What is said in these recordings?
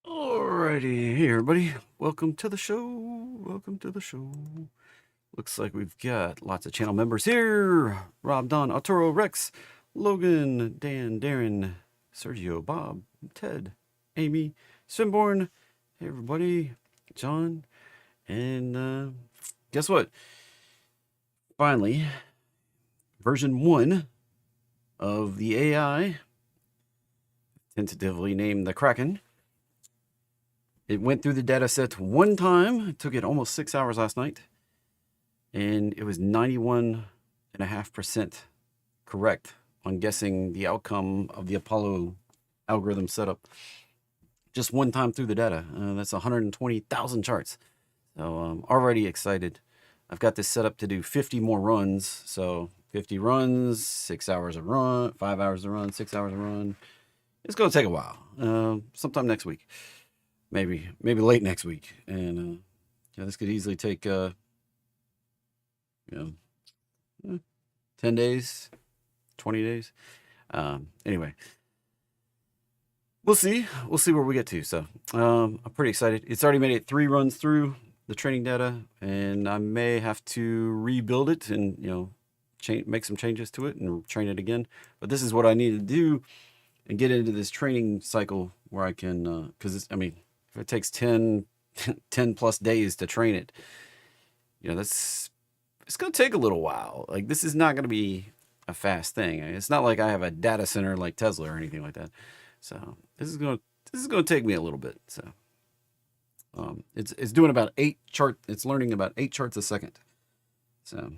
Alrighty, hey everybody, welcome to the show. Welcome to the show. Looks like we've got lots of channel members here. Rob, Don, Arturo, Rex, Logan, Dan, Darren, Sergio, Bob, Ted, Amy, Swinborn, hey everybody, John, and guess what? Finally, version 1 of the AI, tentatively named the Kraken. It went through the data set one time. It took it almost 6 hours last night. And it was 91.5% correct on guessing the outcome of the Apollo algorithm setup. Just one time through the data. That's 120,000 charts. So I'm already excited. I've got this set up to do 50 more runs. So 50 runs, 6 hours a run, 5 hours a run, 6 hours a run. It's going to take a while. Sometime next week. Maybe late next week. And this could easily take 10 days, 20 days. Anyway, we'll see where we get to. So I'm pretty excited. It's already made it 3 runs through the training data, and I may have to rebuild it and make some changes to it and train it again. But this is what I need to do and get into this training cycle where I can, because if it takes 10 plus days to train it, it's going to take a little while. Like, this is not going to be a fast thing. It's not like I have a data center like Tesla or anything like that. So this is going to take me a little bit. So it's doing about 8 charts. It's learning about 8 charts a second. So,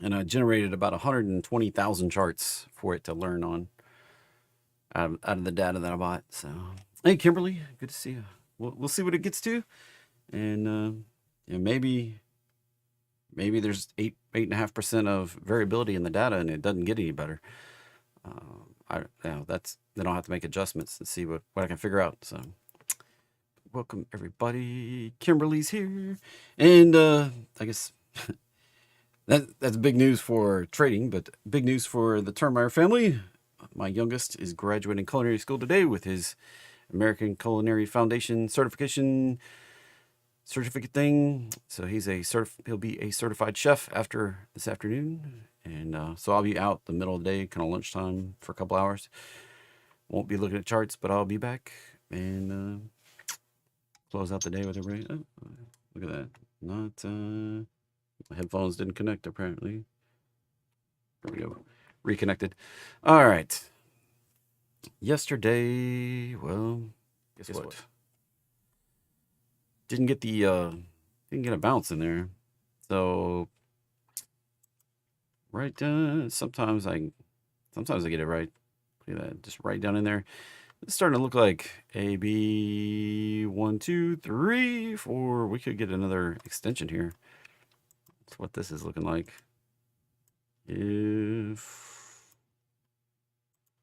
and I generated about 120,000 charts for it to learn on out of the data that I bought. So, hey, Kimberly, good to see you. We'll see what it gets to, and maybe there's 8.5% of variability in the data, and it doesn't get any better. Then I'll have to make adjustments and see what I can figure out. So, welcome everybody. Kimberly's here, and I guess that's big news for trading, but big news for the Termeyer family. My youngest is graduating culinary school today with his American Culinary Foundation certificate thing. So he'll be a certified chef after this afternoon, and so I'll be out the middle of the day, kind of lunchtime, for a couple hours. Won't be looking at charts, but I'll be back and close out the day with everybody. Oh, look at that! My headphones didn't connect apparently. There we go. Reconnected. All right. Yesterday, well, guess what? Didn't get a bounce in there. So right sometimes I get it right. Look at that, just right down in there. It's starting to look like A, B, 1, 2, 3, 4. We could get another extension here. That's what this is looking like. If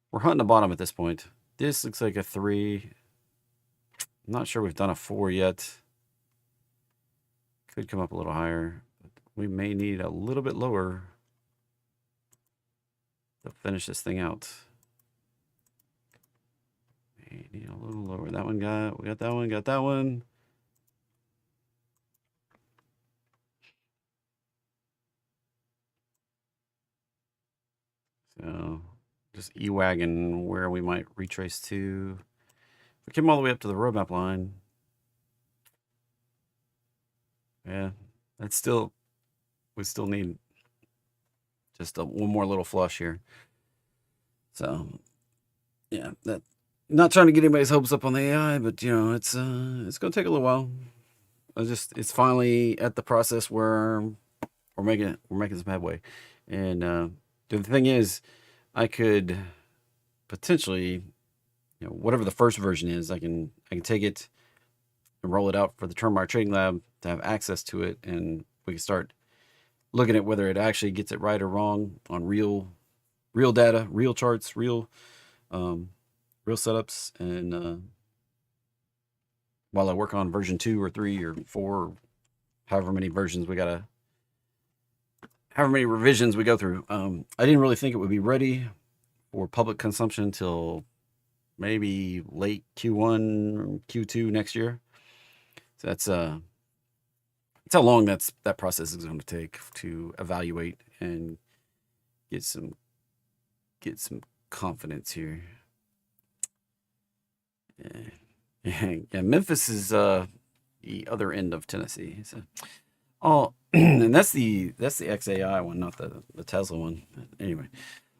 we're hunting the bottom at this point, this looks like a 3. I'm not sure we've done a 4 yet. Could come up a little higher, but we may need a little bit lower to finish this thing out. We need a little lower. We got that one. So just E-wagon where we might retrace to. If we came all the way up to the roadmap line, yeah, we still need just one more little flush here. So yeah, that, not trying to get anybody's hopes up on the AI, but it's going to take a little while. It's finally at the process where we're making some headway, and the thing is, I could potentially, whatever the first version is, I can take it and roll it out for the Termeyer Trading Lab to have access to it, and we can start looking at whether it actually gets it right or wrong on real data, real charts, real setups, and while I work on version 2 or 3 or 4, or however many revisions we go through. I didn't really think it would be ready for public consumption until maybe late Q1, Q2 next year. So that's how long that process is going to take to evaluate and get some get some confidence here. Yeah, yeah, Memphis is the other end of Tennessee. So, oh, and that's the XAI one, not the Tesla one. Anyway,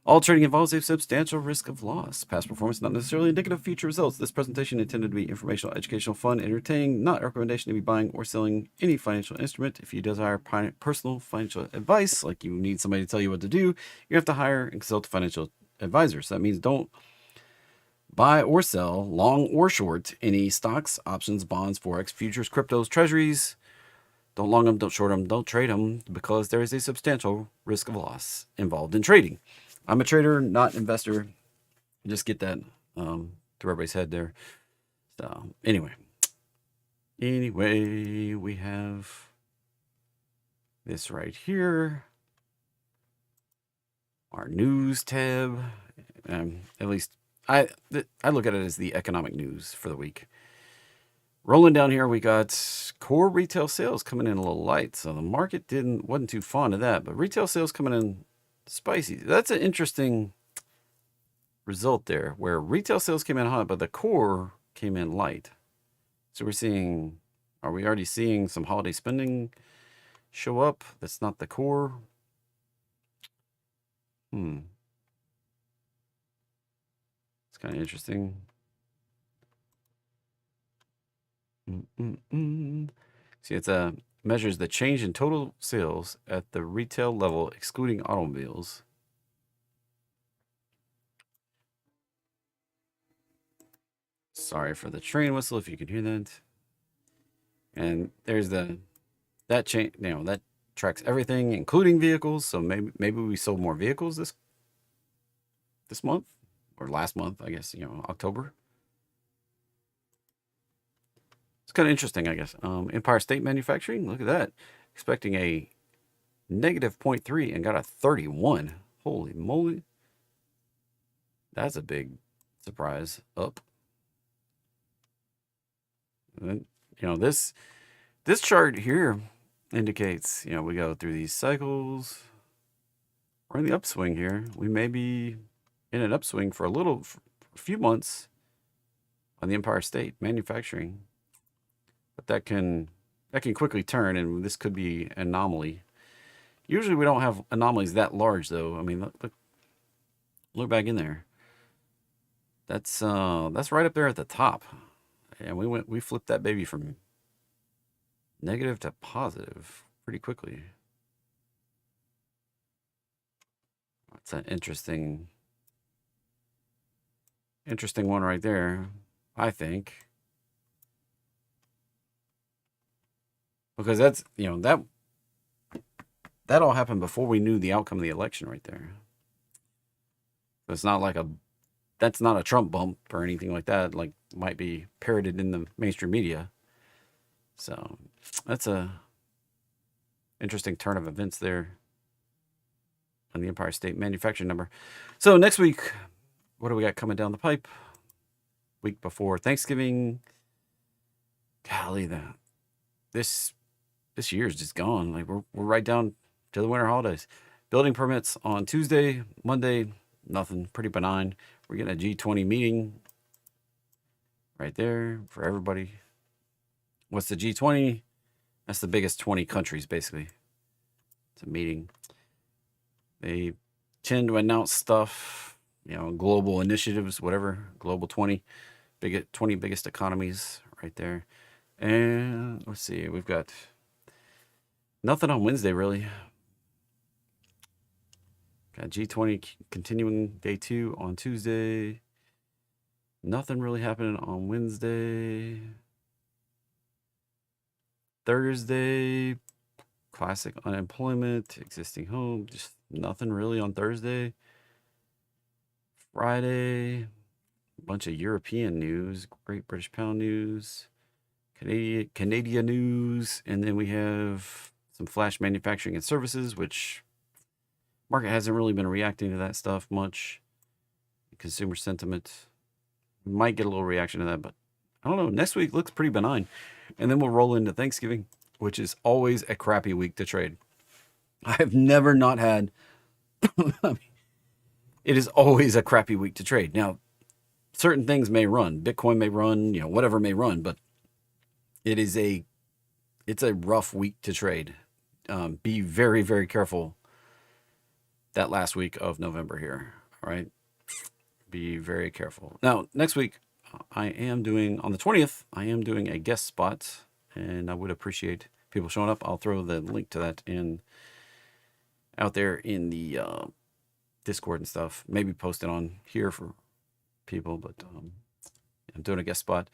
all trading involves a substantial risk of loss. Past performance not necessarily indicative of future results. This presentation intended to be informational, educational, fun, entertaining, not a recommendation to be buying or selling any financial instrument. If you desire personal financial advice, like you need somebody to tell you what to do, you have to hire and consult a financial advisor. So that means don't buy or sell, long or short, any stocks, options, bonds, forex, futures, cryptos, treasuries. Don't long them, don't short them, don't trade them, because there is a substantial risk of loss involved in trading. I'm a trader, not an investor. Just get that through everybody's head there. So anyway, we have this right here, our news tab. At least I look at it as the economic news for the week. Rolling down here, we got core retail sales coming in a little light, so the market wasn't too fond of that. But retail sales coming in spicy. That's an interesting result there, where retail sales came in hot, but the core came in light. So are we already seeing some holiday spending show up? That's not the core. It's kind of interesting. See, it's measures the change in total sales at the retail level, excluding automobiles. Sorry for the train whistle, if you can hear that. And there's that chain, that tracks everything, including vehicles. So maybe we sold more vehicles this month or last month, I guess, October. It's kind of interesting, I guess. Empire State Manufacturing, look at that. Expecting a negative 0.3 and got a 31. Holy moly. That's a big surprise up. And then, this chart here indicates, we go through these cycles. We're in the upswing here. We may be in an upswing for a few months on the Empire State Manufacturing. But that can quickly turn, and this could be an anomaly. Usually we don't have anomalies that large, though. I mean, look back in there. That's right up there at the top, and we flipped that baby from negative to positive pretty quickly. That's an interesting one right there, I think. Because that's, that all happened before we knew the outcome of the election right there. So it's not like that's not a Trump bump or anything like that, like might be parroted in the mainstream media. So that's a interesting turn of events there on the Empire State Manufacturing number. So next week, what do we got coming down the pipe? Week before Thanksgiving. Golly, this year is just gone. Like we're right down to the winter holidays. Building permits on Tuesday, Monday, nothing, pretty benign. We're getting a G20 meeting right there for everybody. What's the G20? That's the biggest 20 countries, basically. It's a meeting. They tend to announce stuff, global initiatives, whatever, global 20, 20 biggest economies right there. And let's see, we've got nothing on Wednesday, really. Got G20 continuing day 2 on Tuesday. Nothing really happening on Wednesday. Thursday, classic unemployment, existing home, just nothing really on Thursday. Friday, a bunch of European news, Great British Pound news, Canadian news, and then we have some flash manufacturing and services, which market hasn't really been reacting to that stuff much. Consumer sentiment, Might get a little reaction to that, but I don't know. Next week looks pretty benign. And then we'll roll into Thanksgiving, which is always a crappy week to trade. I've never not had, it is always a crappy week to trade. Now, certain things may run, Bitcoin may run, whatever may run, but it's a rough week to trade. Be very, very careful that last week of November here. All right. Be very careful. Now, next week, I am doing, on the 20th, I am doing a guest spot, and I would appreciate people showing up. I'll throw the link to that out there in the Discord and stuff. Maybe post it on here for people, but I'm doing a guest spot.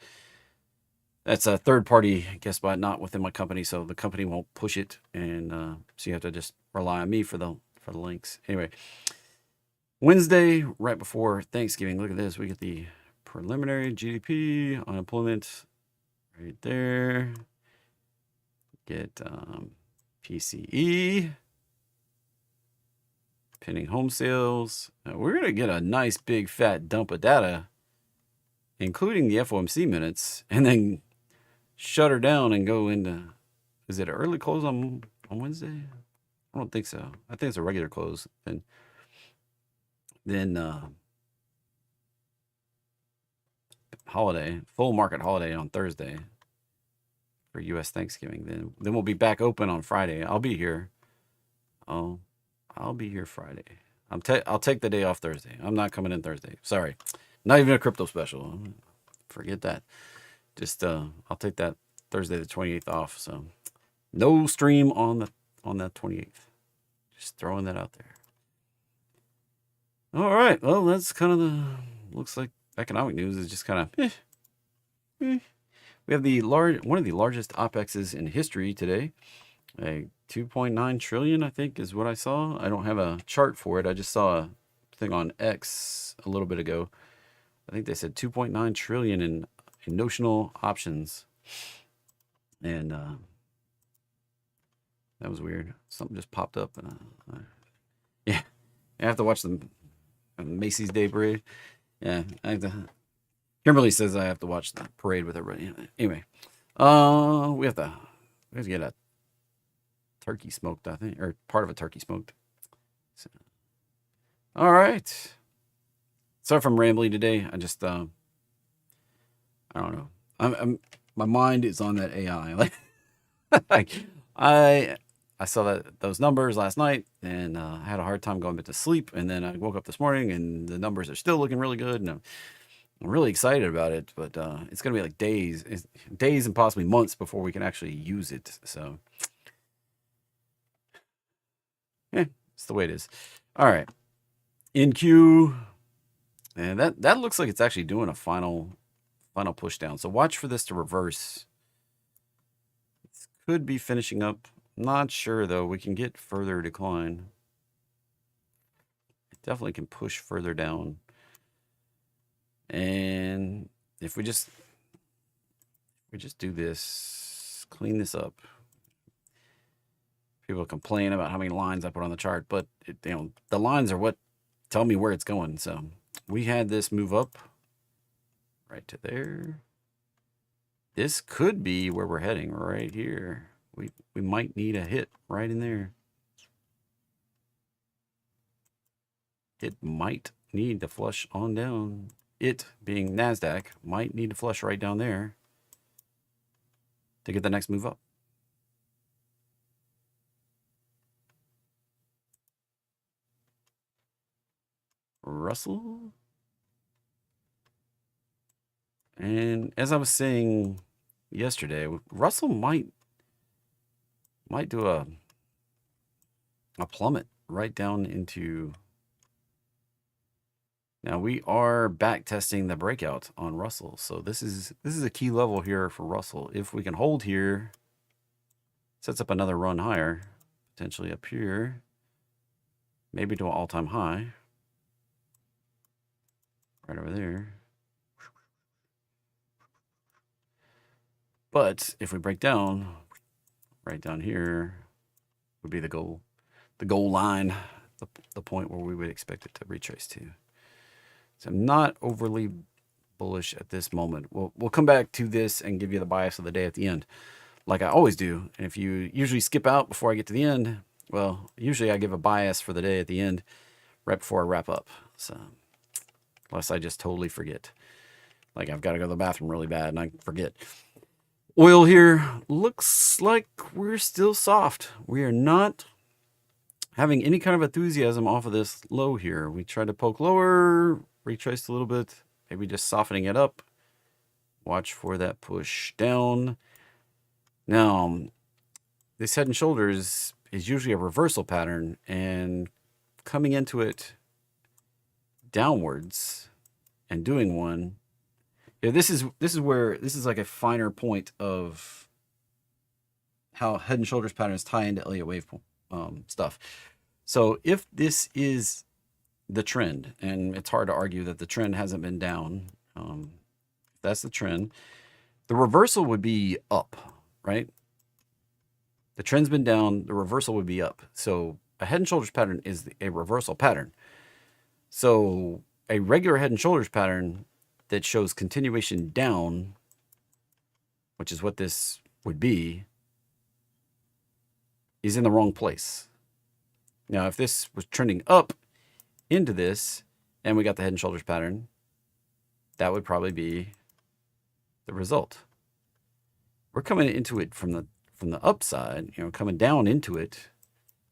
That's a third-party guest spot, not within my company, so the company won't push it, and so you have to just rely on me for the links. Anyway, Wednesday, right before Thanksgiving, look at this. We get the preliminary GDP, unemployment right there. Get PCE, pending home sales. Now, we're going to get a nice big fat dump of data, including the FOMC minutes, and then shut her down and go into, is it an early close on Wednesday? I don't think so. I think it's a regular close. Then holiday, full market holiday on Thursday for U.S. Thanksgiving. Then we'll be back open on Friday. I'll be here. I'll be here Friday. I'll take the day off Thursday. I'm not coming in Thursday. Sorry. Not even a crypto special. Forget that. Just I'll take that Thursday the 28th off. So no stream on that 28th. Just throwing that out there. All right. Well, that's kind of looks like economic news is just kind of We have one of the largest OPEXs in history today. A 2.9 trillion, I think, is what I saw. I don't have a chart for it. I just saw a thing on X a little bit ago. I think they said 2.9 trillion in notional options. And that was weird. Something just popped up. Yeah, I have to watch the Macy's Day Parade. Yeah, I have to. Kimberly says I have to watch the parade with everybody. Anyway, we have to get a turkey smoked, I think, or part of a turkey smoked. So, all right. Sorry if I'm rambling today. I just, I don't know. My mind is on that AI. Like, I saw those numbers last night, and I had a hard time going back to sleep. And then I woke up this morning, and the numbers are still looking really good. And I'm really excited about it, but it's going to be like days and possibly months before we can actually use it. So, yeah, it's the way it is. All right. NQ, and that looks like it's actually doing a final push down. So watch for this to reverse. It could be finishing up. Not sure, though. We can get further decline. It definitely can push further down. And if we just do this, clean this up. People complain about how many lines I put on the chart, but the lines are what tell me where it's going. So we had this move up right to there. This could be where we're heading right here. We might need a hit right in there. It might need to flush on down. It being NASDAQ might need to flush right down there to get the next move up. Russell. And as I was saying yesterday, Russell might do a plummet right down into. Now we are back testing the breakout on Russell. So this is a key level here for Russell. If we can hold here, sets up another run higher, potentially up here, maybe to an all-time high. Right over there. But if we break down, right down here would be the goal line, the point where we would expect it to retrace to. So I'm not overly bullish at this moment. We'll come back to this and give you the bias of the day at the end, like I always do. And if you usually skip out before I get to the end, well, usually I give a bias for the day at the end, right before I wrap up. So, unless I just totally forget. Like I've got to go to the bathroom really bad and I forget. Oil here looks like we're still soft. We are not having any kind of enthusiasm off of this low here. We tried to poke lower, retraced a little bit, maybe just softening it up. Watch for that push down. Now, this head and shoulders is usually a reversal pattern, and coming into it downwards and doing one. Yeah, this is like a finer point of how head and shoulders patterns tie into Elliott wave stuff. So if this is the trend, and it's hard to argue that the trend hasn't been down, that's the trend. The reversal would be up, right? The trend's been down, the reversal would be up. So a head and shoulders pattern is a reversal pattern. So a regular head and shoulders pattern that shows continuation down, which is what this would be, is in the wrong place. Now, if this was trending up into this, and we got the head and shoulders pattern, that would probably be the result. We're coming into it from the upside, coming down into it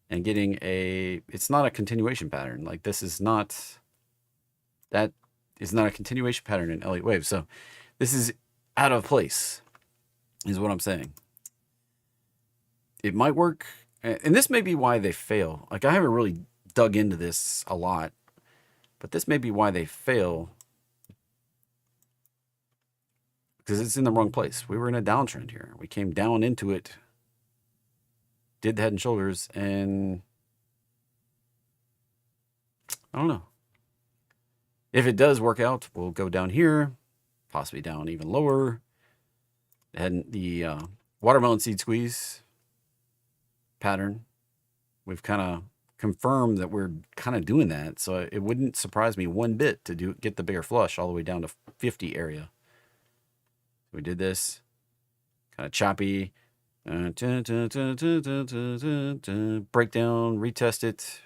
and getting it's not a continuation pattern. Like that is not a continuation pattern in Elliott wave. So this is out of place, is what I'm saying. It might work, and this may be why they fail. Like I haven't really dug into this a lot, but this may be why they fail, because it's in the wrong place. We were in a downtrend here. We came down into it, did the head and shoulders, and I don't know. If it does work out, we'll go down here, possibly down even lower. And the watermelon seed squeeze pattern, we've kind of confirmed that we're kind of doing that. So it wouldn't surprise me one bit to get the bigger flush all the way down to 50 area. We did this kind of choppy. Break down, retest it,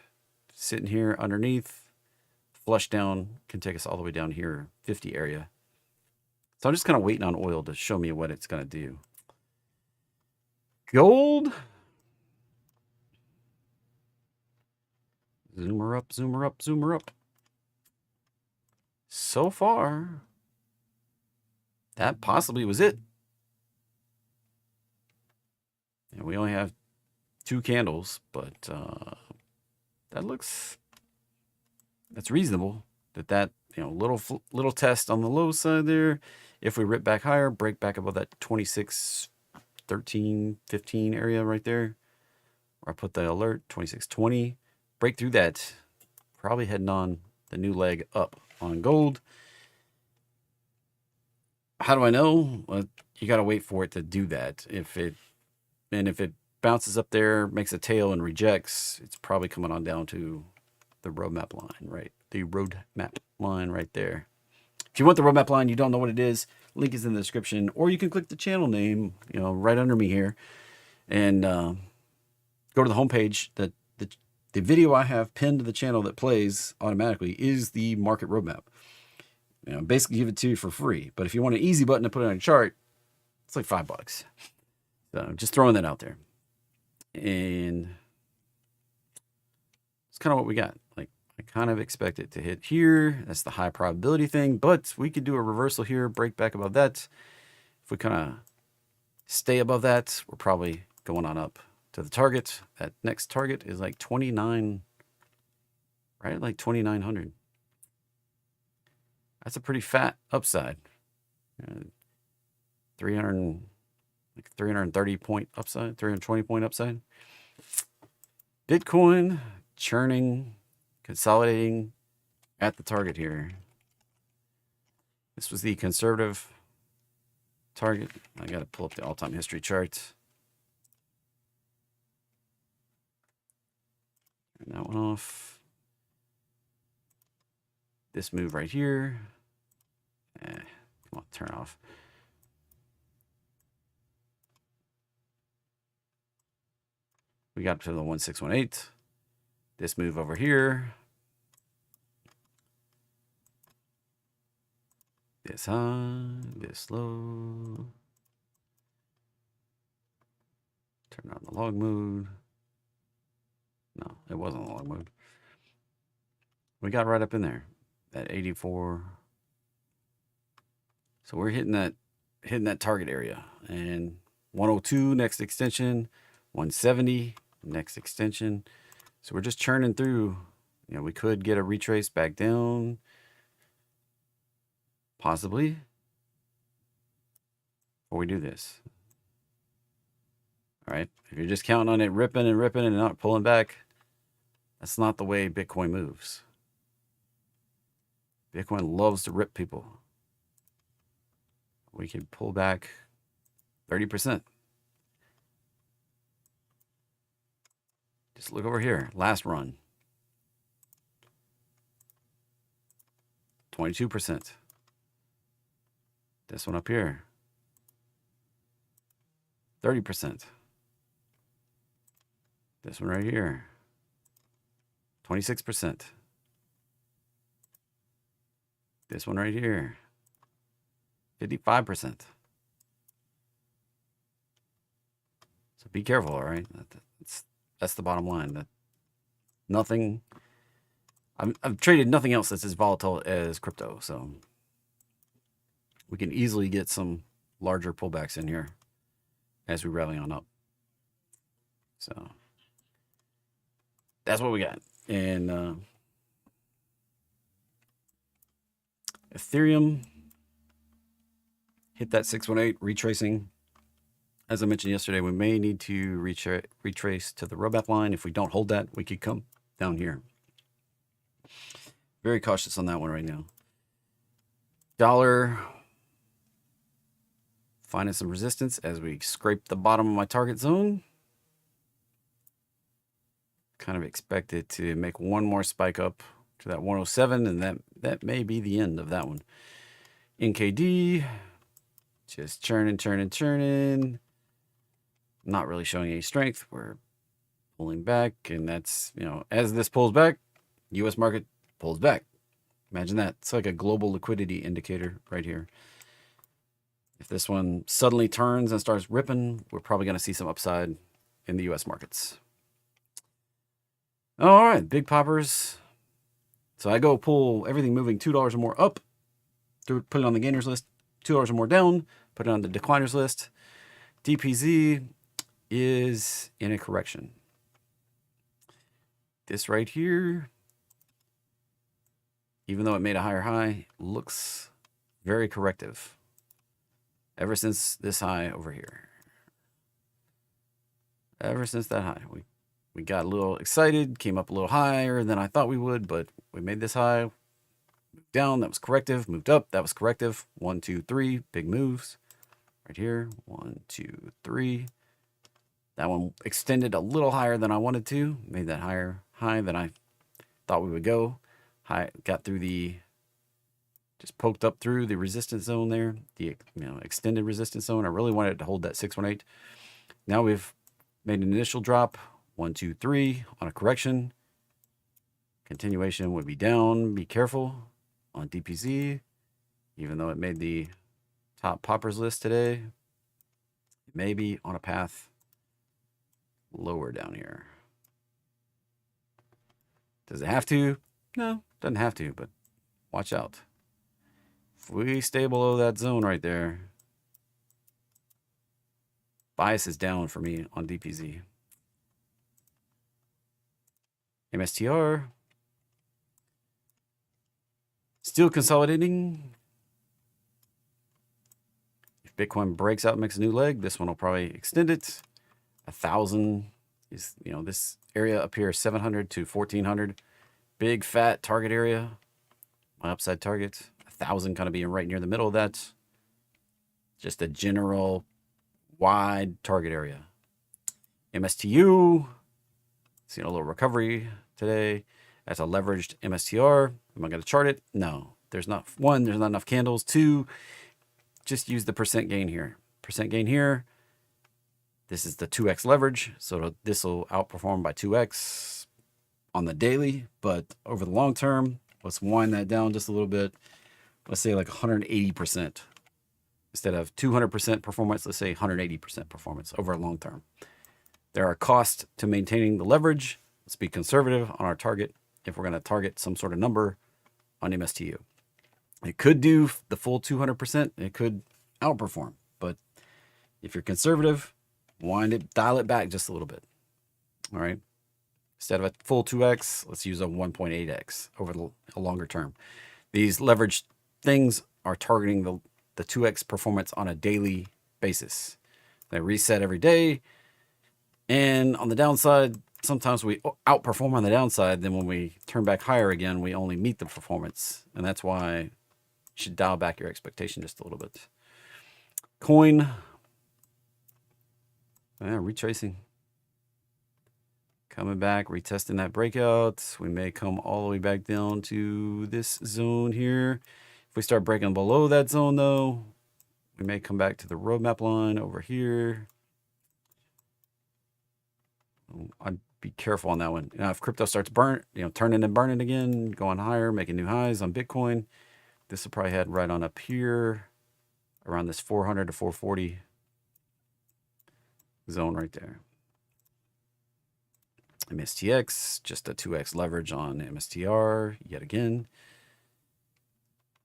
sitting here underneath. Flush down can take us all the way down here, 50 area. So I'm just kind of waiting on oil to show me what it's going to do. Gold. Zoomer up, zoomer up, zoomer up. So far, that possibly was it. And we only have 2 candles, but that's reasonable. That little test on the low side there. If we rip back higher, break back above that 26, 13, 15 area right there, where I put the alert, 26.20, break through that, probably heading on the new leg up on gold. How do I know? Well, you got to wait for it to do that. If it bounces up there, makes a tail and rejects, it's probably coming on down to the roadmap line, right? The roadmap line right there. If you want the roadmap line, you don't know what it is, link is in the description, or you can click the channel name, right under me here, and go to the homepage. The video I have pinned to the channel that plays automatically is the market roadmap. Basically give it to you for free. But if you want an easy button to put it on a chart, it's like $5. So just throwing that out there. And it's kind of what we got. Like I kind of expect it to hit here. That's the high probability thing, but we could do a reversal here, break back above that. If we kind of stay above that, we're probably going on up to the target. That next target is like 29, right? Like 2,900. That's a pretty fat upside. 330 point upside, 320 point upside. Bitcoin churning, consolidating at the target here. This was the conservative target. I got to pull up the all-time history chart. Turn that one off. This move right here, Come on, turn off. We got to the 1618. This move over here. This high, this low. Turn on the log mode. No, it wasn't a log mode. We got right up in there at 84. So we're hitting that target area. And 102 next extension, 170 next extension. So we're just churning through. You know, we could get a retrace back down. Possibly. Before we do this. All right. If you're just counting on it ripping and ripping and not pulling back, that's not the way Bitcoin moves. Bitcoin loves to rip people. We can pull back 30%. Just look over here. Last run. 22%. This one up here. 30%. This one right here. 26%. This one right here. 55%. So be careful, all right? That's the bottom line. That nothing. I've traded nothing else that's as volatile as crypto, so we can easily get some larger pullbacks in here as we rally on up. So that's what we got. And Ethereum hit that 618 retracing. As I mentioned yesterday, we may need to retrace to the rollback line. If we don't hold that, we could come down here. Very cautious on that one right now. Dollar finding some resistance as we scrape the bottom of my target zone. Kind of expect it to make one more spike up to that 107, and that may be the end of that one. NKD, just churning. Not really showing any strength. We're pulling back, and that's, you know, as this pulls back, U.S. market pulls back. Imagine that. It's like a global liquidity indicator right here. If this one suddenly turns and starts ripping, we're probably going to see some upside in the U.S. markets. All right, big poppers. So I go pull everything moving $2 or more up, put it on the gainers list, $2 or more down, put it on the decliners list. DPZ is in a correction. This right here, even though it made a higher high, looks very corrective. Ever since this high over here. Ever since that high. We got a little excited, came up a little higher than I thought we would, but we made this high, moved down, that was corrective, moved up, that was corrective. 1, 2, 3, big moves. Right here, 1, 2, 3. That one extended a little higher than I wanted to, made that higher high than I thought we would go. High, got through just poked up through the resistance zone there, the extended resistance zone. I really wanted to hold that 618. Now we've made an initial drop, 1, 2, 3 on a correction. Continuation would be down. Be careful on DPZ, even though it made the top poppers list today. It may be on a path lower down here. Does it have to? No, doesn't have to, but watch out. If we stay below that zone right there, bias is down for me on DPZ. MSTR, still consolidating. If Bitcoin breaks out and makes a new leg, this one will probably extend it. 1,000 is, this area up here, 700 to 1,400. Big fat target area. My upside target. 1,000 kind of being right near the middle of that. Just a general wide target area. MSTU, seeing a little recovery today. That's a leveraged MSTR. Am I going to chart it? No. there's not enough candles. 2, just use the percent gain here. Percent gain here. This is the 2x leverage, so this will outperform by 2x on the daily, but over the long term, let's wind that down just a little bit. Let's say like 180%. Instead of 200% performance, let's say 180% performance over a long term. There are costs to maintaining the leverage. Let's be conservative on our target if we're going to target some sort of number on MSTU. It could do the full 200%. It could outperform, but if you're conservative, dial it back just a little bit. All right. Instead of a full 2x, let's use a 1.8x over a longer term. These leverage things are targeting the 2x performance on a daily basis. They reset every day. And on the downside, sometimes we outperform on the downside. Then when we turn back higher again, we only meet the performance. And that's why you should dial back your expectation just a little bit. Coin. Retracing. Coming back, retesting that breakout. We may come all the way back down to this zone here. If we start breaking below that zone, though, we may come back to the roadmap line over here. I'd be careful on that one. Now, if crypto starts turning and burning again, going higher, making new highs on Bitcoin, this will probably head right on up here around this 400 to 440 zone right there. MSTX, just a 2x leverage on MSTR yet again.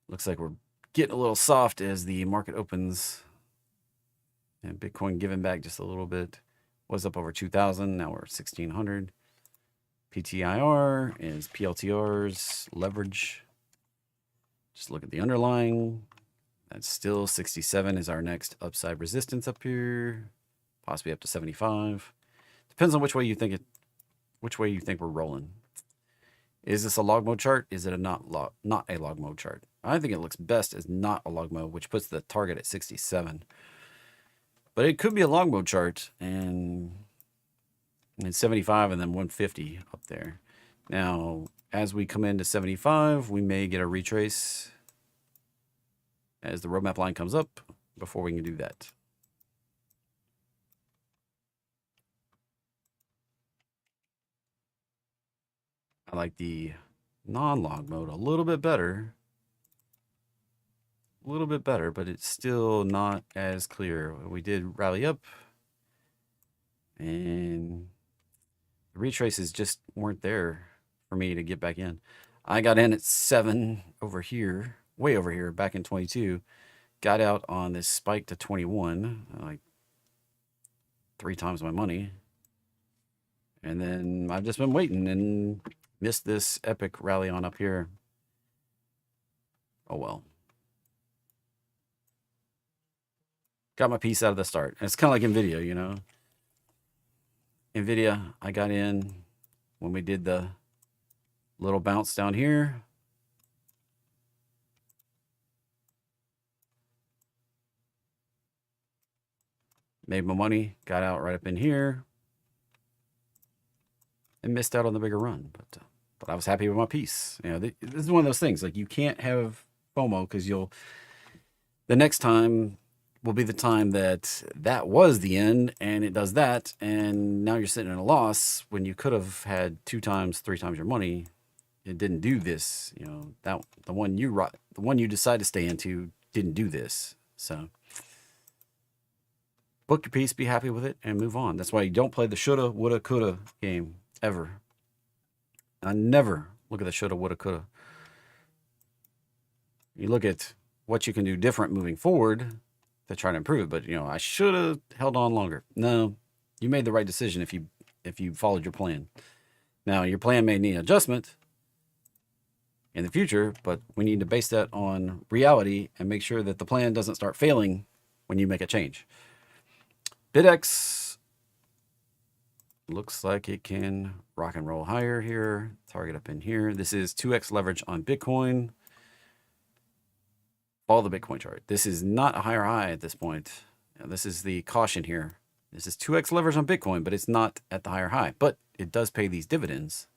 Looks like we're getting a little soft as the market opens. And Bitcoin giving back just a little bit. Was up over 2,000. Now we're 1,600. PTIR is PLTR's leverage. Just look at the underlying. That's still 67 is our next upside resistance up here. Possibly up to 75. Depends on which way you think we're rolling. Is this a log mode chart? Is it not a log mode chart? I think it looks best as not a log mode, which puts the target at 67. But it could be a log mode chart and 75 and then 150 up there. Now, as we come into 75, we may get a retrace as the roadmap line comes up before we can do that. I like the non-log mode a little bit better. A little bit better, but it's still not as clear. We did rally up, and the retraces just weren't there for me to get back in. I got in at 7 over here, way over here, back in 22. Got out on this spike to 21, like 3 times my money. And then I've just been waiting and missed this epic rally on up here. Oh well. Got my piece out of the start. And it's kind of like NVIDIA, you know. NVIDIA, I got in when we did the little bounce down here. Made my money, got out right up in here. And missed out on the bigger run. But I was happy with my piece. You know, this is one of those things. Like, you can't have FOMO because the next time will be the time that was the end and it does that, and now you're sitting in a loss when you could have had 2 times, 3 times your money. It didn't do this, you know. That the one you decide to stay into didn't do this. So book your piece, be happy with it, and move on. That's why you don't play the shoulda, woulda, coulda game ever. I never look at the shoulda, woulda, coulda. You look at what you can do different moving forward to try to improve, but you know, I should have held on longer. No, you made the right decision if you followed your plan. Now, your plan may need adjustment in the future, but we need to base that on reality and make sure that the plan doesn't start failing when you make a change. BitX looks like it can rock and roll higher here. Target up in here. This is 2x leverage on Bitcoin. Follow the Bitcoin chart. This is not a higher high at this point. Now, this is the caution here. This is 2x leverage on Bitcoin, but it's not at the higher high. But it does pay these dividends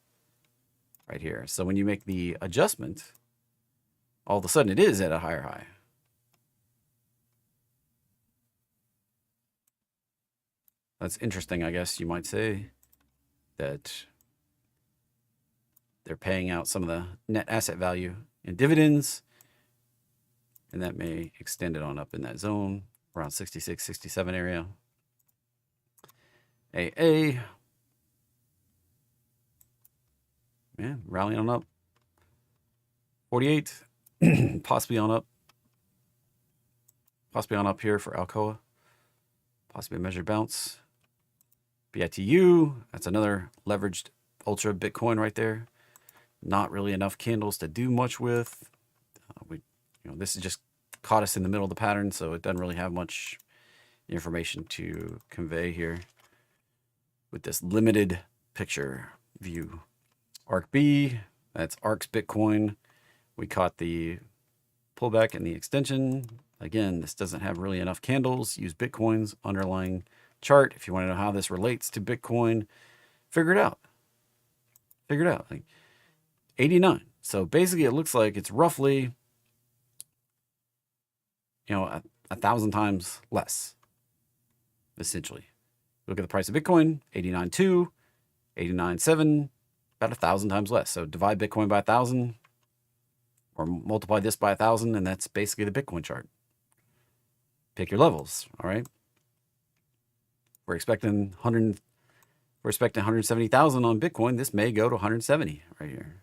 right here. So when you make the adjustment, all of a sudden it is at a higher high. That's interesting, I guess you might say, that they're paying out some of the net asset value in dividends, and that may extend it on up in that zone around 66, 67 area. AA, yeah, rallying on up. 48, possibly on up. Possibly on up here for Alcoa. Possibly a measured bounce. BITU, that's another leveraged ultra Bitcoin right there. Not really enough candles to do much with. This is just caught us in the middle of the pattern, so it doesn't really have much information to convey here with this limited picture view. ARCB, that's ARC's Bitcoin. We caught the pullback in the extension. Again, this doesn't have really enough candles. Use Bitcoin's underlying chart. If you want to know how this relates to Bitcoin, figure it out. Figure it out. Like 89. So basically it looks like it's roughly, 1,000 times less, essentially. Look at the price of Bitcoin, 89.2, 89.7, about 1,000 times less. So divide Bitcoin by 1,000 or multiply this by 1,000, and that's basically the Bitcoin chart. Pick your levels, all right? We're expecting 170,000 on Bitcoin. This may go to 170 right here.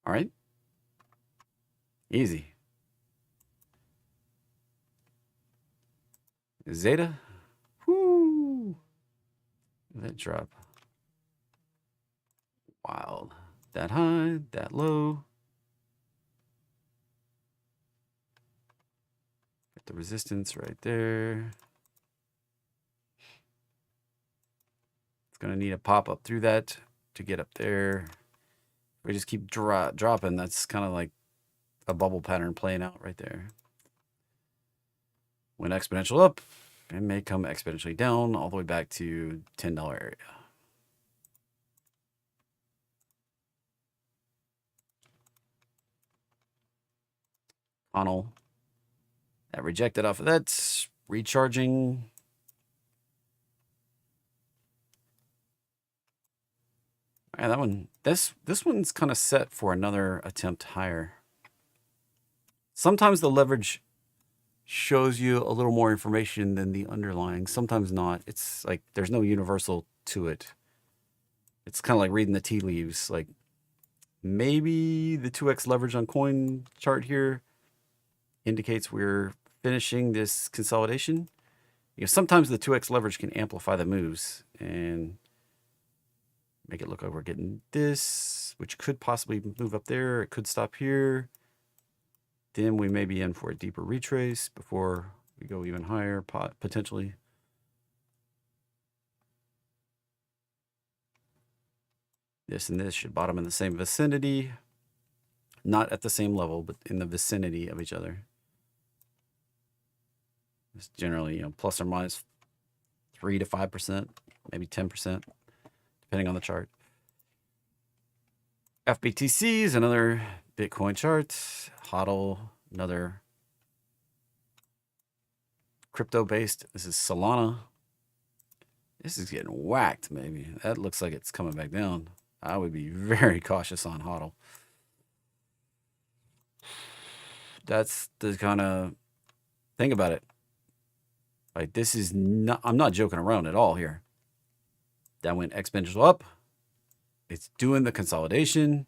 All right. Easy. Zeta. Whoo. That drop. Wild. That high, that low. Got the resistance right there. It's going to need a pop up through that to get up there. We just keep dropping. That's kind of like a bubble pattern playing out right there. When exponential up, it may come exponentially down all the way back to $10 area. Funnel. That rejected off of that. Recharging. All right, that one. This one's kind of set for another attempt higher. Sometimes the leverage shows you a little more information than the underlying. Sometimes not. It's like there's no universal to it. It's kind of like reading the tea leaves. Like maybe the 2x leverage on coin chart here indicates we're finishing this consolidation. Sometimes the 2x leverage can amplify the moves and make it look like we're getting this, which could possibly move up there. It could stop here. Then we may be in for a deeper retrace before we go even higher, potentially. This and this should bottom in the same vicinity. Not at the same level, but in the vicinity of each other. It's generally, plus or minus 3 to 5%, maybe 10%, depending on the chart. FBTC is another Bitcoin chart. HODL, another crypto-based. This is Solana. This is getting whacked, maybe. That looks like it's coming back down. I would be very cautious on HODL. That's the kind of thing about it. Like, this is not, I'm not joking around at all here. That went exponential up. It's doing the consolidation.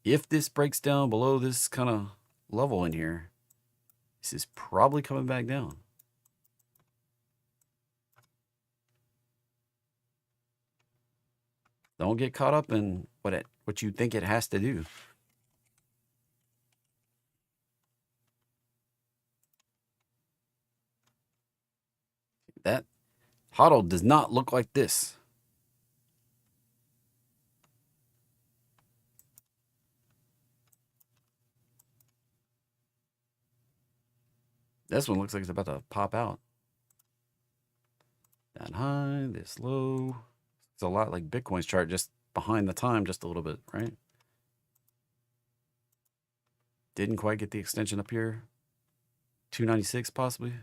If this breaks down below this kind of level in here, this is probably coming back down. Don't get caught up in what you think it has to do. That HODL does not look like this. This one looks like it's about to pop out. That high, this low. It's a lot like Bitcoin's chart, just behind the time just a little bit, right? Didn't quite get the extension up here. 296 possibly.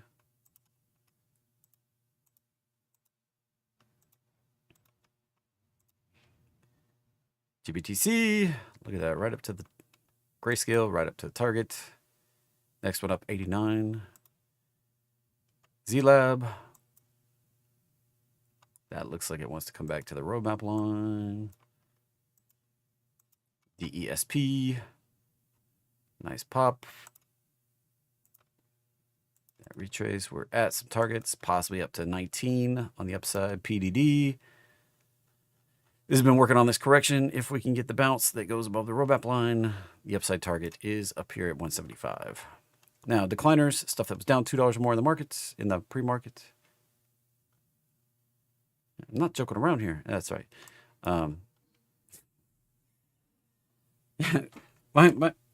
GBTC, look at that, right up to the grayscale, right up to the target. Next one up, 89. Z-Lab. That looks like it wants to come back to the roadmap line. DESP. Nice pop. That retrace, we're at some targets, possibly up to 19 on the upside. PDD. This has been working on this correction. If we can get the bounce that goes above the roadmap line, the upside target is up here at 175. Now, decliners, stuff that was down $2 or more in the markets, in the pre-market. I'm not joking around here. That's right. I'm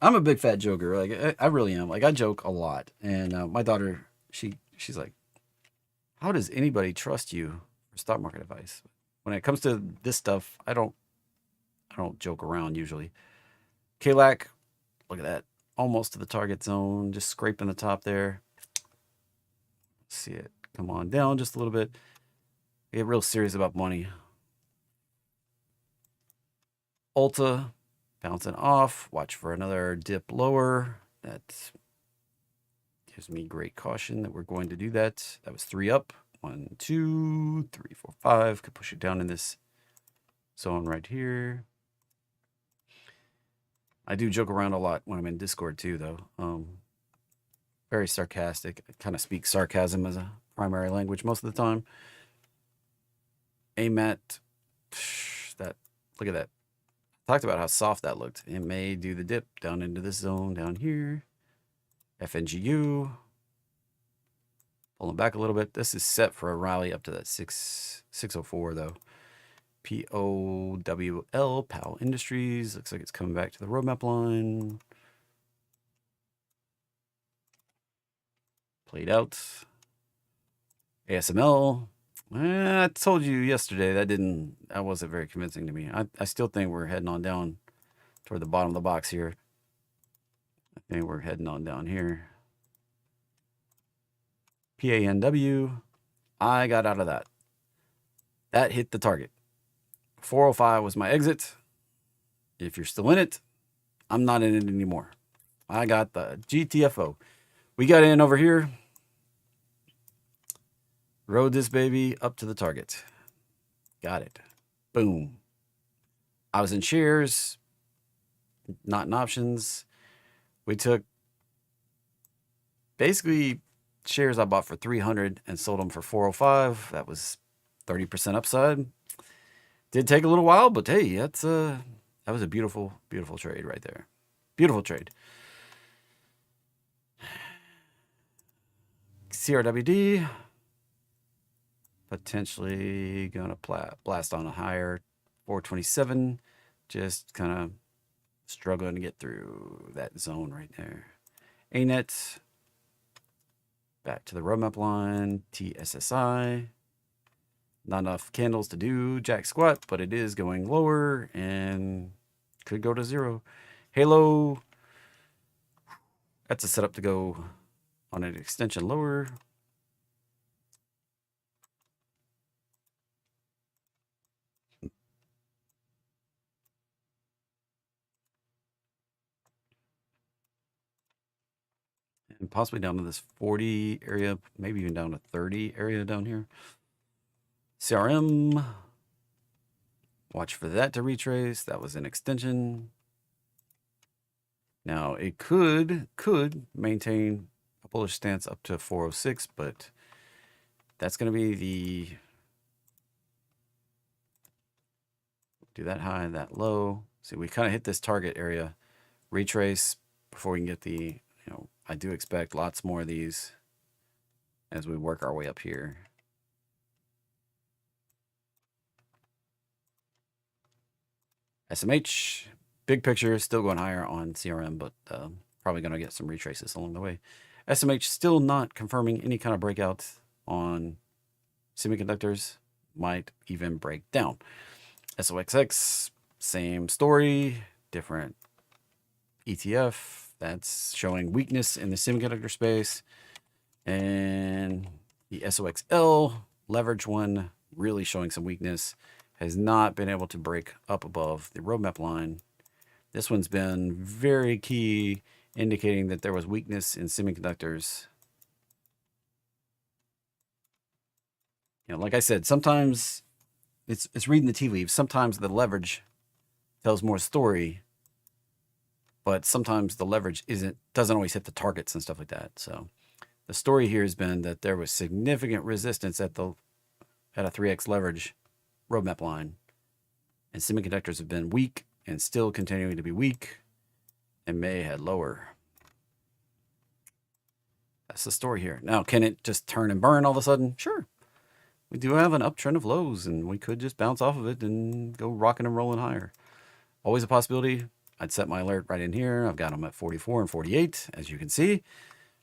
a big fat joker. Like I really am. Like I joke a lot. And my daughter, she's like, how does anybody trust you for stock market advice? When it comes to this stuff, I don't joke around usually. KLAC, look at that. Almost to the target zone, just scraping the top there. See it come on down just a little bit. Get real serious about money. Ulta, bouncing off. Watch for another dip lower. That gives me great caution that we're going to do that. That was 3 up. 1, 2, 3, 4, 5. Could push it down in this zone right here. I do joke around a lot when I'm in Discord too, though. Very sarcastic. I kind of speak sarcasm as a primary language most of the time. AMAT, that, look at that. Talked about how soft that looked. It may do the dip down into this zone down here. FNGU. Pulling back a little bit. This is set for a rally up to that 604 though. POWL, Powell Industries. Looks like it's coming back to the roadmap line. Played out. ASML. I told you yesterday that wasn't very convincing to me. I still think we're heading on down toward the bottom of the box here. I think we're heading on down here. PANW. I got out of that. That hit the target. 405 was my exit. If you're still in it, I'm not in it anymore. I got the GTFO. We got in over here. Rode this baby up to the target. Got it. Boom. I was in shares, not in options. We took basically shares I bought for 300 and sold them for 405. That was 30% upside. Did take a little while, but hey, that was a beautiful, beautiful trade right there. Beautiful trade. CRWD. Potentially going to blast on a higher 427. Just kind of struggling to get through that zone right there. ANET. Back to the roadmap line. TSSI. Not enough candles to do jack squat, but it is going lower and could go to 0. Halo. That's a setup to go on an extension lower. And possibly down to this 40 area, maybe even down to 30 area down here. CRM. Watch for that to retrace. That was an extension. Now, it could maintain a bullish stance up to 406, but that's going to be the... Do that high, that low. See, we kind of hit this target area. Retrace before we can get the... I do expect lots more of these as we work our way up here. SMH, big picture, still going higher on CRM, but probably going to get some retraces along the way. SMH still not confirming any kind of breakout on semiconductors, might even break down. SOXX, same story, different ETF. That's showing weakness in the semiconductor space. And the SOXL, leverage one, really showing some weakness. Has not been able to break up above the roadmap line. This one's been very key, indicating that there was weakness in semiconductors. You know, like I said, sometimes it's reading the tea leaves. Sometimes the leverage tells more story, but sometimes the leverage doesn't always hit the targets and stuff like that. So the story here has been that there was significant resistance at a 3x leverage roadmap line, and semiconductors have been weak and still continuing to be weak and may head lower. That's the story here. Now, can it just turn and burn all of a sudden? Sure. We do have an uptrend of lows, and we could just bounce off of it and go rocking and rolling higher. Always a possibility. I'd set my alert right in here. I've got them at 44 and 48, as you can see.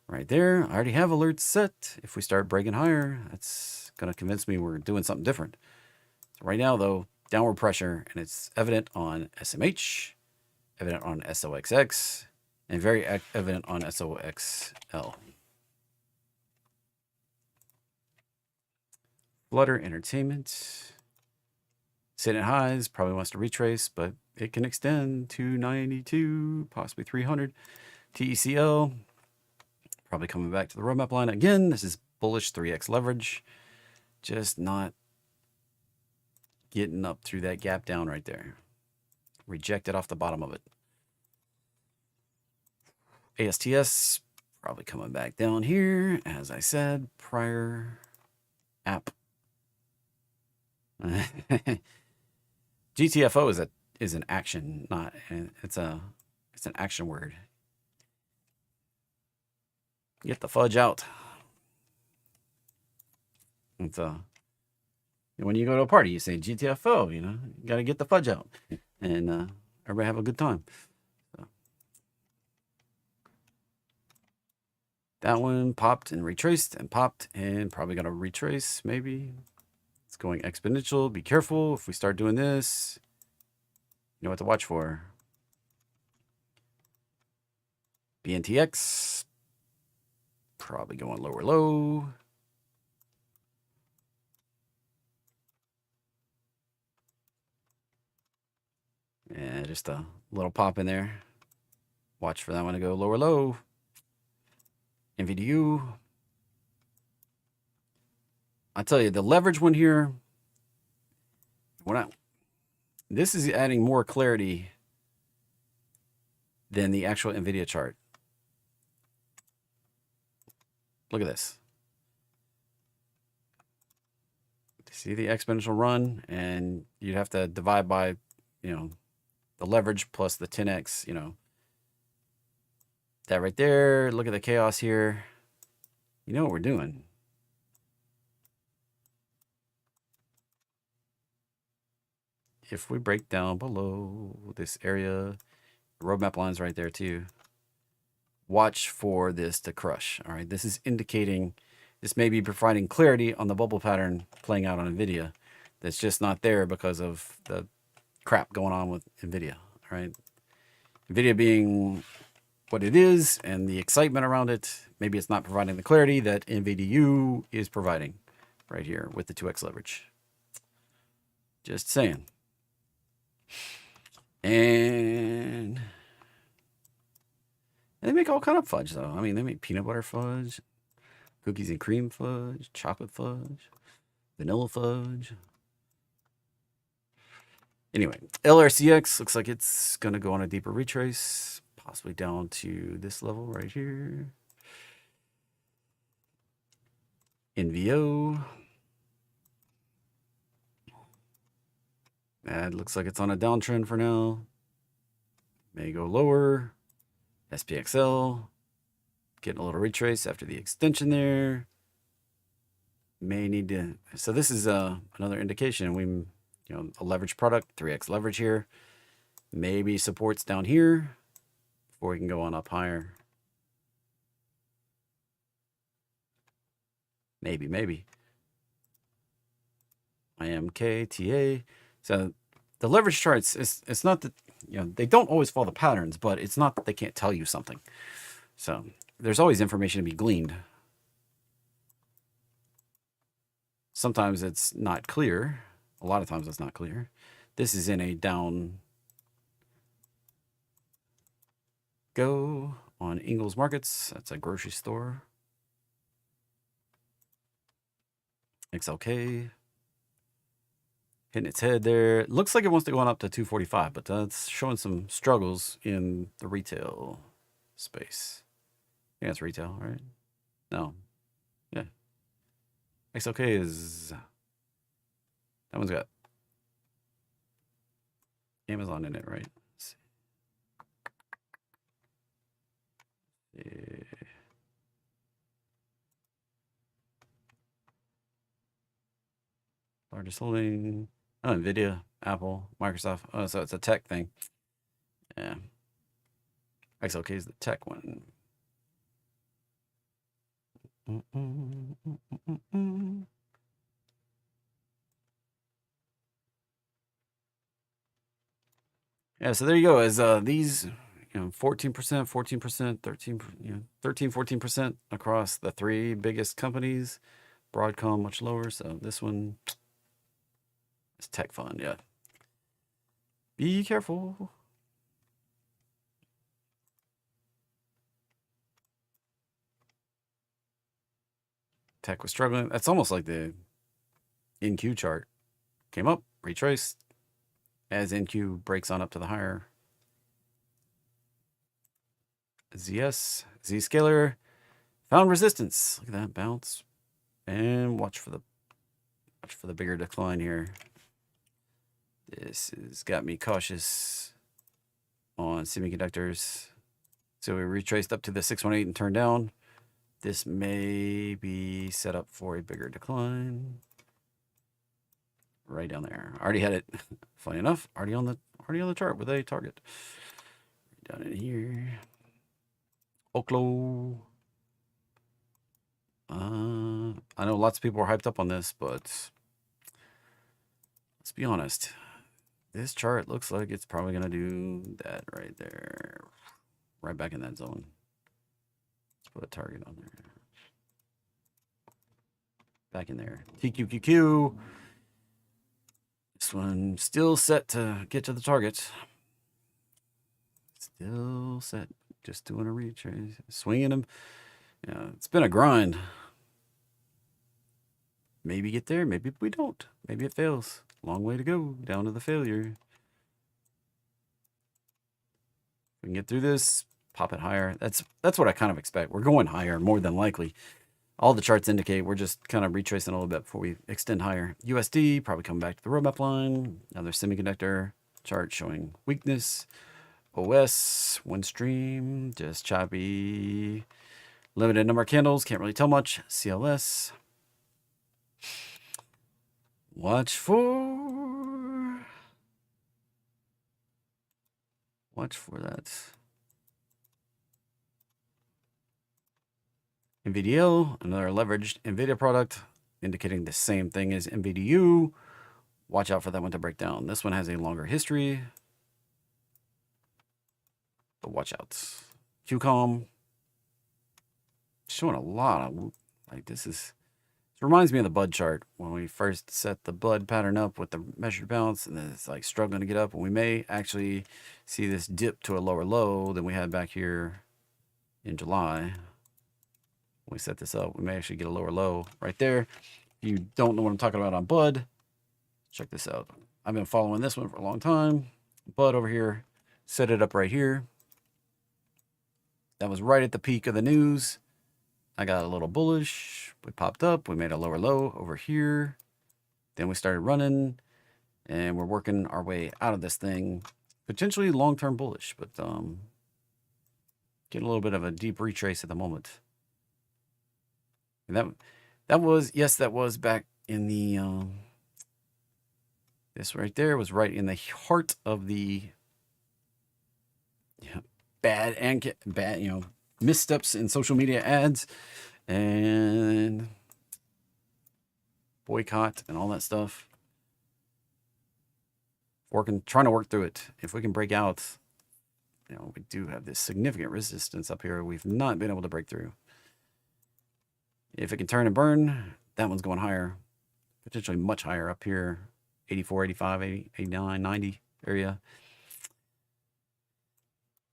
Right there. I already have alerts set. If we start breaking higher, that's going to convince me we're doing something different. So right now, though, downward pressure, and it's evident on SMH, evident on SOXX, and very evident on SOXL. Flutter Entertainment, sitting at highs, probably wants to retrace, but it can extend to 92, possibly 300. TECL, probably coming back to the roadmap line. Again, this is bullish 3x leverage, just not getting up through that gap down right there. Rejected off the bottom of it. ASTS, probably coming back down here, as I said, prior app. GTFO is an action, not it's an action word. Get the fudge out. It's when you go to a party, you say GTFO. You know, you got to get the fudge out, and everybody have a good time. So. That one popped and retraced and popped and probably going to retrace maybe. It's going exponential. Be careful if we start doing this. You know what to watch for. BNTX. Probably going lower low. Yeah, just a little pop in there. Watch for that one to go lower low. NVDU. I tell you, the leverage one here, this is adding more clarity than the actual NVIDIA chart. Look at this. See the exponential run, and you'd have to divide by, the leverage plus the 10x, that right there. Look at the chaos here. You know what we're doing. If we break down below this area, the roadmap line's right there too. Watch for this to crush. All right, this is indicating, this may be providing clarity on the bubble pattern playing out on NVIDIA that's just not there because of the crap going on with NVIDIA. All right, NVIDIA being what it is and the excitement around it, maybe it's not providing the clarity that NVDU is providing right here with the 2x leverage. Just saying. And they make all kind of fudge, though. I mean, they make peanut butter fudge, cookies and cream fudge, chocolate fudge, vanilla fudge. Anyway, LRCX looks like it's going to go on a deeper retrace, possibly down to this level right here. NVO. That looks like it's on a downtrend for now. May go lower. SPXL. Getting a little retrace after the extension there. May need to. So this is another indication. A leverage product, 3x leverage here. Maybe supports down here before we can go on up higher. Maybe. IMK, TA. So the leverage charts, it's not that, you know, they don't always follow the patterns, but it's not that they can't tell you something. So there's always information to be gleaned. Sometimes it's not clear. A lot of times it's not clear. This is in a down go on Ingles Markets. That's a grocery store. XLK hitting its head there. It looks like it wants to go on up to 245, but that's showing some struggles in the retail space. Yeah, it's retail, right? No. Yeah. XLK is... that one's got Amazon in it, right? Let's see. Largest holding. Oh, NVIDIA, Apple, Microsoft. Oh, so it's a tech thing. Yeah. XLK is the tech one. Yeah, so there you go. As these, 14%, 14%, 13, 13, 14% across the three biggest companies. Broadcom much lower, so this one is tech fund. Yeah. Be careful. Tech was struggling. That's almost like the NQ chart. Came up, retraced, as NQ breaks on up to the higher. ZS, Zscaler, found resistance. Look at that bounce. And watch for the bigger decline here. This has got me cautious on semiconductors. So we retraced up to the 618 and turned down. This may be set up for a bigger decline. Right down there. Already had it. Funny enough, already on the chart with a target. Down in here. Oklo. I know lots of people are hyped up on this, but let's be honest. This chart looks like it's probably going to do that right there. Right back in that zone. Let's put a target on there. Back in there. TQQQ. This one still set to get to the target. Still set. Just doing a retrace. Swinging them. Yeah, it's been a grind. Maybe get there. Maybe we don't. Maybe it fails. Long way to go. Down to the failure. We can get through this. Pop it higher. That's what I kind of expect. We're going higher more than likely. All the charts indicate we're just kind of retracing a little bit before we extend higher. USD probably coming back to the roadmap line. Another semiconductor chart showing weakness. OS, Windstream, just choppy. Limited number of candles, can't really tell much. CLS. Watch for that. NVDL, another leveraged NVIDIA product, indicating the same thing as NVDU. Watch out for that one to break down. This one has a longer history, but watch out. QCOM, showing a lot of, like, this reminds me of the Bud chart when we first set the Bud pattern up with the measured bounce, and then it's like struggling to get up, and we may actually see this dip to a lower low than we had back here in July. When we set this up, we may actually get a lower low right there. If you don't know what I'm talking about on Bud, check this out. I've been following this one for a long time. Bud over here, set it up right here. That was right at the peak of the news. I got a little bullish. We popped up. We made a lower low over here. Then we started running, and we're working our way out of this thing. Potentially long-term bullish, but getting a little bit of a deep retrace at the moment. And that was back in the this right there was right in the heart of the bad missteps in social media ads and boycott and all that stuff. trying to work through it. If we can break out, you know, we do have this significant resistance up here we've not been able to break through. If it can turn and burn, that one's going higher, potentially much higher up here, 84, 85, 80, 89, 90 area.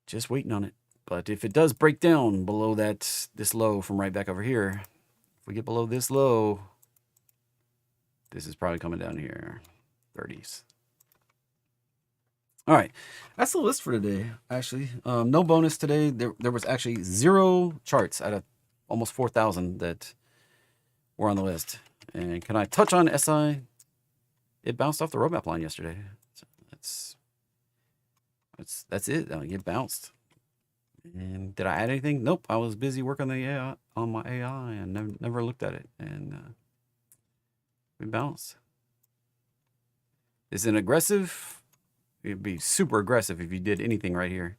Just waiting on it. But if it does break down below this low from right back over here, if we get below this low, this is probably coming down here, 30s. All right, that's the list for today, actually. No bonus today. There was actually 0 charts out of almost 4,000 that were on the list. And can I touch on SI? It bounced off the roadmap line yesterday. So that's it. It bounced. And did I add anything? Nope. I was busy working on my AI and never looked at it. And we bounced. Is it aggressive? It'd be super aggressive if you did anything right here.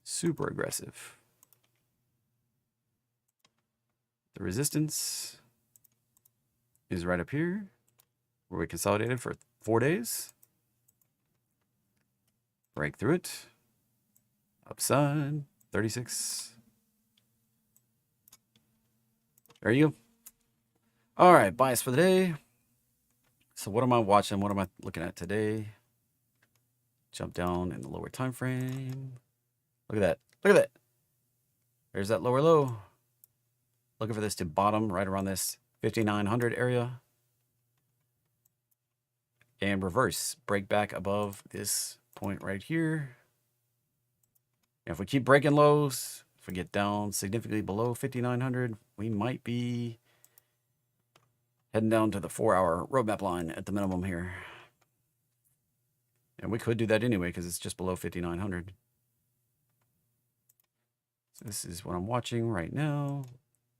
Super aggressive. The resistance is right up here, where we consolidated for 4 days. Break through it. Upside, 36. There you go. All right, bias for the day. So what am I watching? What am I looking at today? Jump down in the lower time frame. Look at that. Look at that. There's that lower low. Looking for this to bottom right around this 5,900 area. And reverse. Break back above this point right here. And if we keep breaking lows, if we get down significantly below 5,900, we might be heading down to the 4-hour roadmap line at the minimum here. And we could do that anyway because it's just below 5,900. So this is what I'm watching right now.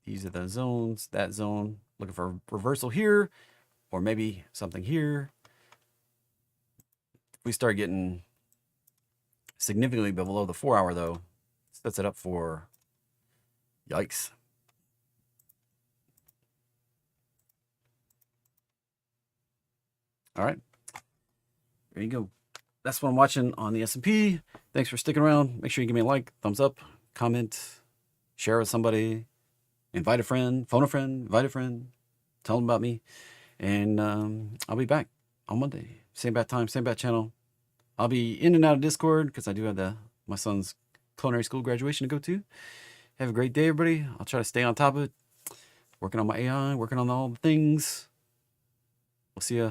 These are the zones, that zone. Looking for a reversal here or maybe something here. If we start getting significantly below the 4-hour though, sets it up for yikes. All right, there you go. That's what I'm watching on the S&P. Thanks for sticking around. Make sure you give me a like, thumbs up, comment, share with somebody, invite a friend, phone a friend, invite a friend, tell them about me. And I'll be back on Monday. Same bat time, same bat channel. I'll be in and out of Discord because I do have my son's culinary school graduation to go to. Have a great day, everybody. I'll try to stay on top of it. Working on my AI, working on all the things. We'll see ya.